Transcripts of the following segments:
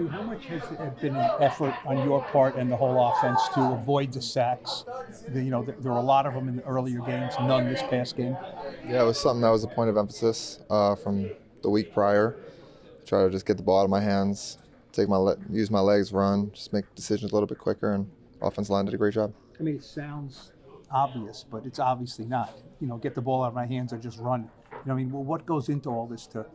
Tommy, how much has there been an effort on your part and the whole offense to avoid the sacks? There were a lot of them in the earlier games, none this past game. Yeah, it was something that was a point of emphasis from the week prior. Try to just get the ball out of my hands, use my legs, run, just make decisions a little bit quicker, and offense line did a great job. I mean, it sounds obvious, but it's obviously not. Get the ball out of my hands or just run. Well, what goes into all this to,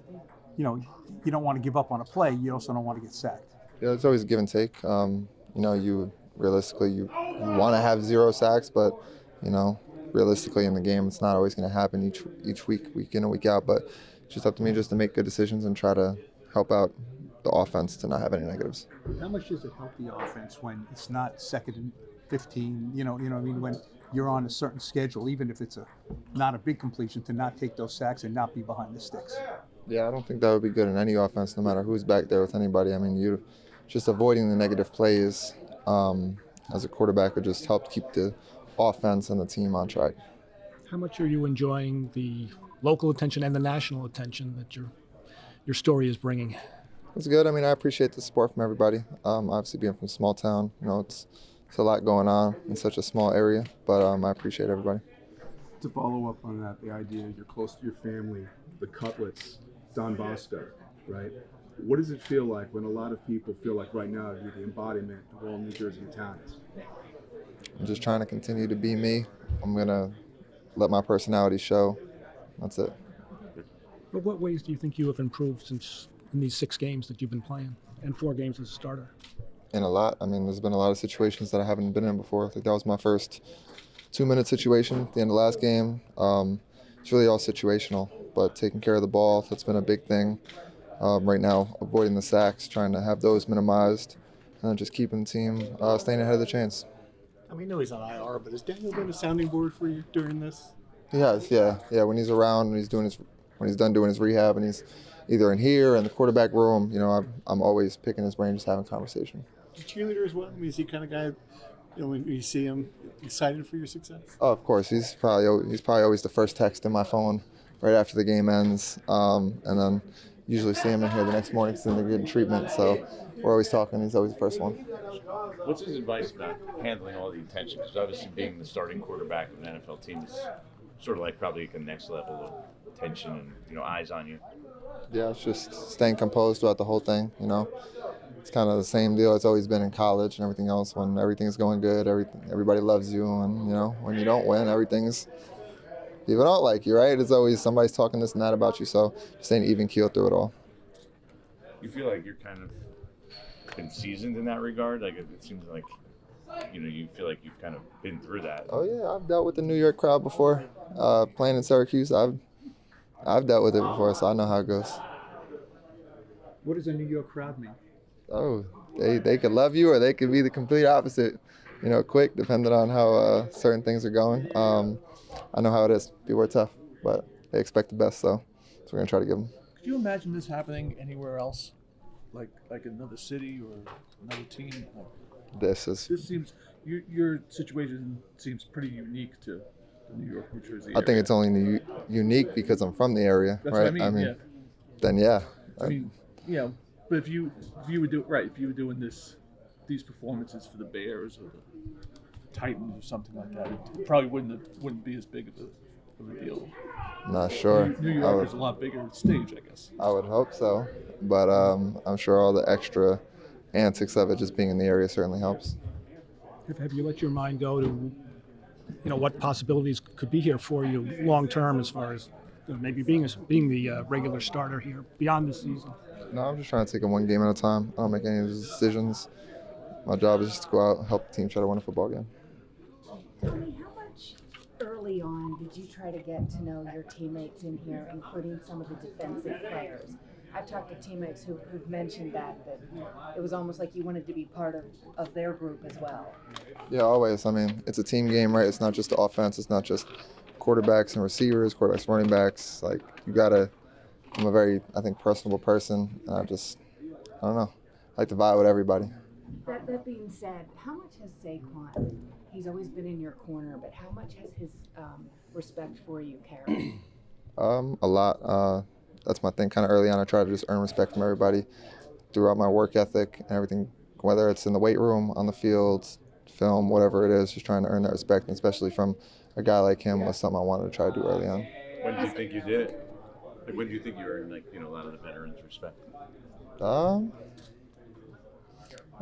you don't want to give up on a play. You also don't want to get sacked. Yeah, it's always a give and take. You realistically you want to have 0 sacks, but realistically in the game it's not always going to happen each week in and week out. But it's just up to me just to make good decisions and try to help out the offense to not have any negatives. How much does it help the offense when it's not 2nd and 15? When you're on a certain schedule, even if it's not a big completion, to not take those sacks and not be behind the sticks. Yeah, I don't think that would be good in any offense, no matter who's back there with anybody. I mean, you just avoiding the negative plays as a quarterback would just help keep the offense and the team on track. How much are you enjoying the local attention and the national attention that your story is bringing? It's good. I mean, I appreciate the support from everybody. Obviously, being from a small town, it's a lot going on in such a small area, but I appreciate everybody. To follow up on that, the idea you're close to your family, the Cutlets, Don Bosco, right? What does it feel like when a lot of people feel like right now you're the embodiment of all New Jersey Italians? I'm just trying to continue to be me. I'm going to let my personality show. That's it. But what ways do you think you have improved since in these 6 games that you've been playing and 4 games as a starter? In a lot. I mean, there's been a lot of situations that I haven't been in before. I think that was my first 2-minute situation at the end of last game. It's really all situational, but taking care of the ball, that's been a big thing. Right now, avoiding the sacks, trying to have those minimized, and then just keeping the team staying ahead of the chains. I mean, I know he's on IR, but has Daniel been a sounding board for you during this? He has, yeah. When he's around, when he's done doing his rehab, and he's either in here or in the quarterback room, I'm always picking his brain, just having a conversation. Cheerleader as well? I mean, is he kind of guy, when you see him, excited for your success? Oh, of course. He's probably always the first text in my phone right after the game ends, and then usually see him in here the next morning because then they're getting treatment. So we're always talking. He's always the first one. What's his advice about handling all the attention? Because obviously being the starting quarterback of an NFL team is sort of like probably the next level of attention and eyes on you. Yeah, it's just staying composed throughout the whole thing. It's kind of the same deal it's always been in college and everything else. When everything's going good, everybody loves you, and when you don't win, people don't like you, right? It's always somebody's talking this and that about you. So just staying even keel through it all. You feel like you're kind of been seasoned in that regard? Like it seems like you feel like you've kind of been through that. Oh yeah, I've dealt with the New York crowd before. Playing in Syracuse, I've dealt with it before, so I know how it goes. What does a New York crowd mean? Oh, they could love you or they could be the complete opposite. Quick, depending on how certain things are going. I know how it is. People are tough, but they expect the best, so we're gonna try to give them. Could you imagine this happening anywhere else, like another city or another team? This seems your situation seems pretty unique to the New York, New Jersey area. I think it's only unique because I'm from the area, That's right? What I mean, yeah. Then yeah. But if you were doing these performances for the Bears or the Titans or something like that, it probably wouldn't be as big of a deal. Not sure. New York is a lot bigger stage, I guess. I would hope so, but I'm sure all the extra antics of it just being in the area certainly helps. Have you let your mind go to, what possibilities could be here for you long term as far as maybe being the regular starter here beyond this season? No, I'm just trying to take it one game at a time. I don't make any of those decisions. My job is just to go out, help the team try to win a football game. Tommy, how much early on did you try to get to know your teammates in here, including some of the defensive players? I've talked to teammates who've mentioned that it was almost like you wanted to be part of their group as well. Yeah, always. I mean, it's a team game, right? It's not just the offense. It's not just quarterbacks and receivers, quarterbacks, running backs. Like, I'm a very, I think, personable person. I don't know, I like to vibe with everybody. That being said, how much has Saquon, he's always been in your corner, but how much has his respect for you carried? A lot. That's my thing. Kind of early on, I try to just earn respect from everybody throughout my work ethic and everything, whether it's in the weight room, on the field, film, whatever it is, just trying to earn that respect, and especially from a guy like him was something I wanted to try to do early on. When did you think you did it? Like, when do you think you earned, like, a lot of the veterans' respect? I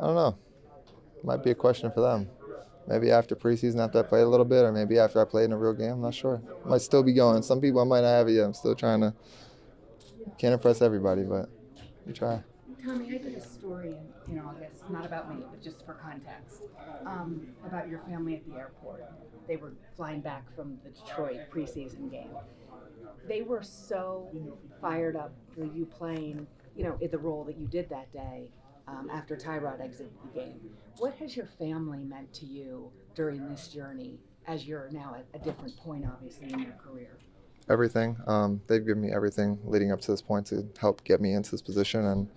don't know. Might be a question for them. Maybe after preseason, after I played a little bit, or maybe after I played in a real game. I'm not sure. Might still be going. Some people I might not have it yet. I'm still trying to. Can't impress everybody, but we try. Tommy, I did a story in August, not about me, but just for context, about your family at the airport. They were flying back from the Detroit preseason game. They were so fired up for you playing, in the role that you did that day after Tyrod exited the game. What has your family meant to you during this journey as you're now at a different point, obviously, in your career? Everything. They've given me everything leading up to this point to help get me into this position. And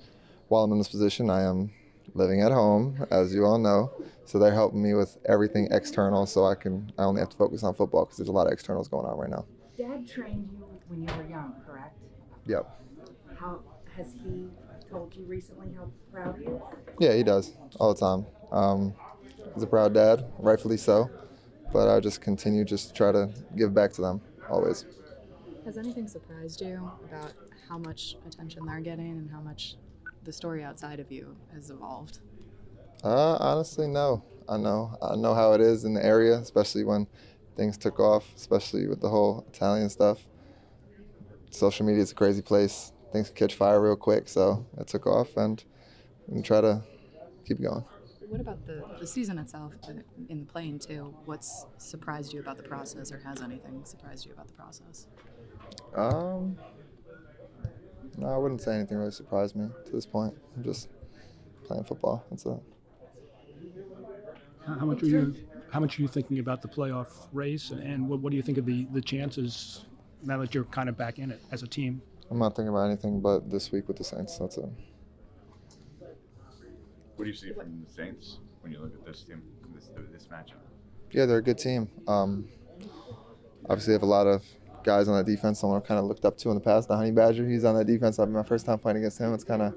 while I'm in this position, I am living at home, as you all know. So they're helping me with everything external, so I only have to focus on football because there's a lot of externals going on right now. Dad trained you when you were young, correct? Yep. How has he told you recently how proud he is? Yeah, he does all the time. He's a proud dad, rightfully so. But I just continue to try to give back to them always. Has anything surprised you about how much attention they're getting and how much the story outside of you has evolved? Honestly, no. I know how it is in the area, especially when things took off, especially with the whole Italian stuff. Social media is a crazy place. Things can catch fire real quick, so it took off, and we try to keep going. What about the season itself, in the playing too? What's surprised you about the process, or has anything surprised you about the process? No, I wouldn't say anything really surprised me to this point. I'm just playing football. That's it. How much are you thinking about the playoff race, and what do you think of the chances now that you're kind of back in it as a team? I'm not thinking about anything but this week with the Saints. That's it. What do you see from the Saints when you look at this team, this matchup? Yeah, they're a good team. Obviously, they have a lot of guys on that defense. Someone I've kind of looked up to in the past, the Honey Badger. He's on that defense. My first time playing against him. It's kind of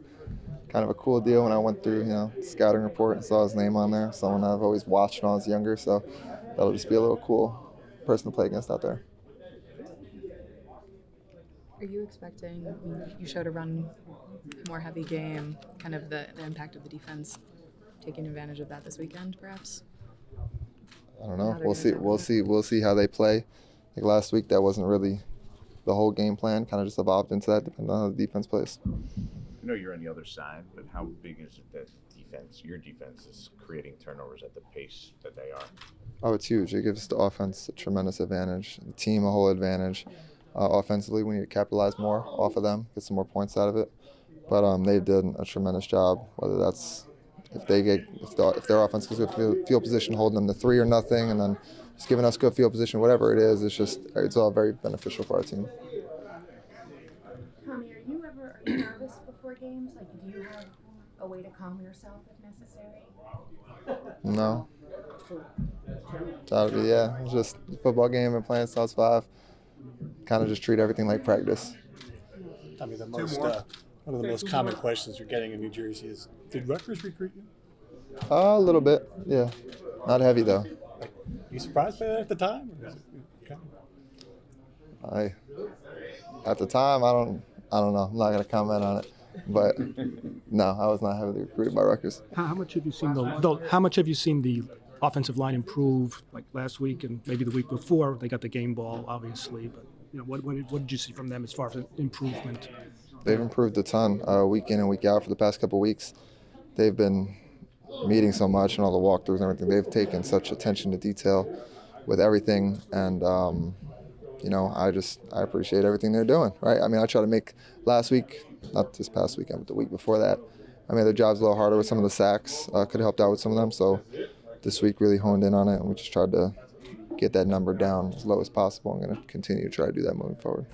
a cool deal. When I went through, scouting report and saw his name on there. Someone I've always watched when I was younger. So that'll just be a little cool person to play against out there. Are you expecting, you showed a run more heavy game, kind of the impact of the defense, taking advantage of that this weekend, perhaps? I don't know. We'll see how they play. Like last week, that wasn't really the whole game plan. Kind of just evolved into that, depending on how the defense plays. I know you're on the other side, but how big is it that your defense is creating turnovers at the pace that they are? Oh, it's huge. It gives the offense a tremendous advantage, the team a whole advantage. Offensively, we need to capitalize more off of them, get some more points out of it. But they did a tremendous job. Whether that's if their offense gives good field position, holding them to 3 or nothing, and then just giving us good field position, whatever it is, it's all very beneficial for our team. Tommy, are you nervous before games? Like, do you have a way to calm yourself if necessary? No. It's just a football game and playing South 5. Kind of just treat everything like practice. I mean, one of the most common questions you're getting in New Jersey is, did Rutgers recruit you? A little bit, yeah. Not heavy though. Like, you surprised by that at the time? Or is it okay? At the time, I don't know. I'm not gonna comment on it. But no, I was not heavily recruited by Rutgers. How much have you seen the offensive line improve, like last week and maybe the week before? They got the game ball, obviously, but what did you see from them as far as improvement? They've improved a ton, week in and week out for the past couple of weeks. They've been meeting so much and all the walkthroughs and everything. They've taken such attention to detail with everything, and I appreciate everything they're doing. Right? I mean, I try to make last week, not this past weekend, but the week before that, I made their jobs a little harder with some of the sacks. Could have helped out with some of them. So this week really honed in on it, and we just tried to get that number down as low as possible. I'm going to continue to try to do that moving forward.